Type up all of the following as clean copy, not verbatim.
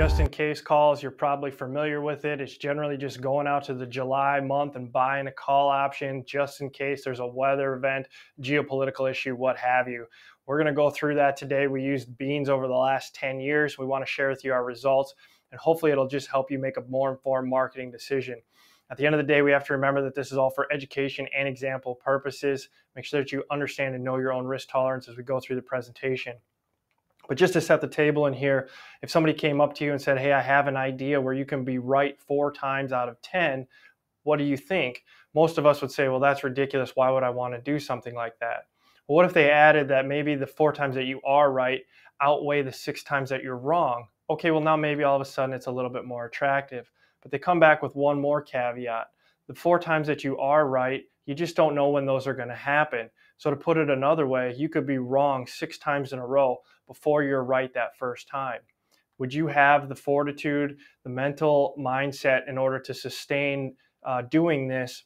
Just in case calls, you're probably familiar with it. It's generally just going out to the July month and buying a call option just in case there's a weather event, geopolitical issue, what have you. We're going to go through that today. We used beans over the last 10 years. We want to share with you our results, and hopefully it'll just help you make a more informed marketing decision. At the end of the day, we have to remember that this is all for education and example purposes. Make sure that you understand and know your own risk tolerance as we go through the presentation. But just to set the table in here, if somebody came up to you and said, hey, I have an idea where you can be right 4 times out of 10, what do you think? Most of us would say, well, that's ridiculous. Why would I want to do something like that? Well, what if they added that maybe the 4 times that you are right outweigh the 6 times that you're wrong? Okay, well, now maybe all of a sudden it's a little bit more attractive. But they come back with one more caveat. The 4 times that you are right, you just don't know when those are going to happen. So to put it another way, you could be wrong 6 times in a row before you're right that first time. Would you have the fortitude, the mental mindset in order to sustain doing this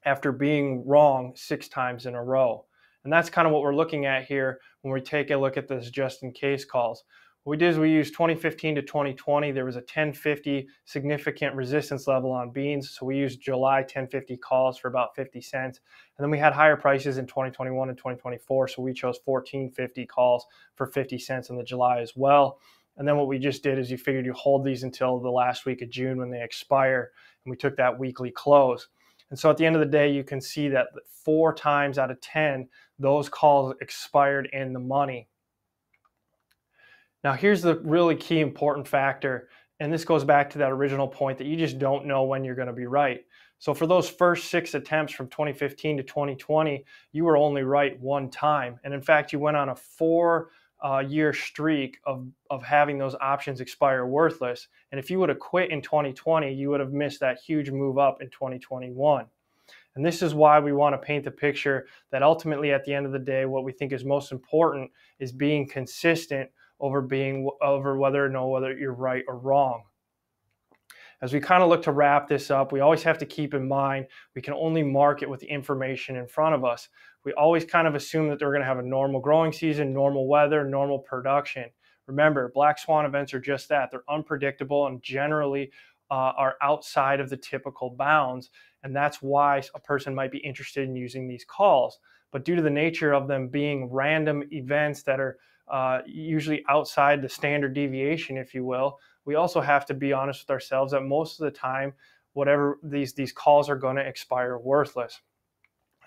after being wrong 6 times in a row? And that's kind of what we're looking at here when we take a look at this just in case calls. What we did is we used 2015 to 2020. There was a 1050 significant resistance level on beans. So we used July 1050 calls for about 50 cents. And then we had higher prices in 2021 and 2024. So we chose 1450 calls for 50 cents in the July as well. And then what we just did is you figured you hold these until the last week of June when they expire. And we took that weekly close. And so at the end of the day, you can see that 4 times out of 10, those calls expired in the money. Now, here's the really key important factor, and this goes back to that original point that you just don't know when you're going to be right. So for those first 6 attempts from 2015 to 2020, you were only right 1 time. And in fact, you went on a 4-year streak of having those options expire worthless. And if you would have quit in 2020, you would have missed that huge move up in 2021. And this is why we want to paint the picture that ultimately at the end of the day, what we think is most important is being consistent over whether or whether you're right or wrong. As we kind of look to wrap this up, we always have to keep in mind we can only market with the information in front of us. We always kind of assume that they're going to have a normal growing season, normal weather, normal production. Remember, black swan events are just that. They're unpredictable and generally are outside of the typical bounds. And that's why a person might be interested in using these calls. But due to the nature of them being random events that are usually outside the standard deviation, if you will, we also have to be honest with ourselves that most of the time, whatever these calls are going to expire worthless.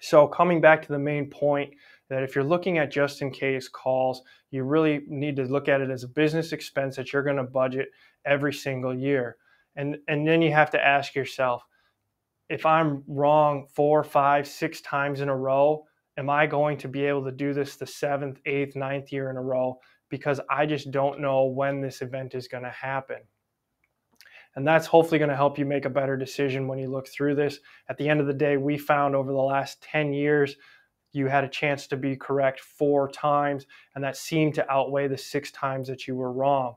So coming back to the main point, that if you're looking at just in case calls, you really need to look at it as a business expense that you're going to budget every single year. And then you have to ask yourself, if I'm wrong 4, 5, 6 times in a row, am I going to be able to do this the 7th, 8th, 9th year in a row? Because I just don't know when this event is going to happen. And that's hopefully going to help you make a better decision when you look through this. At the end of the day, we found over the last 10 years, you had a chance to be correct 4 times, and that seemed to outweigh the 6 times that you were wrong.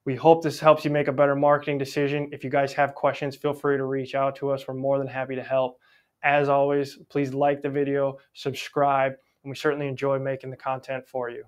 We hope this helps you make a better marketing decision. If you guys have questions, feel free to reach out to us. We're more than happy to help. As always, please like the video, subscribe, and we certainly enjoy making the content for you.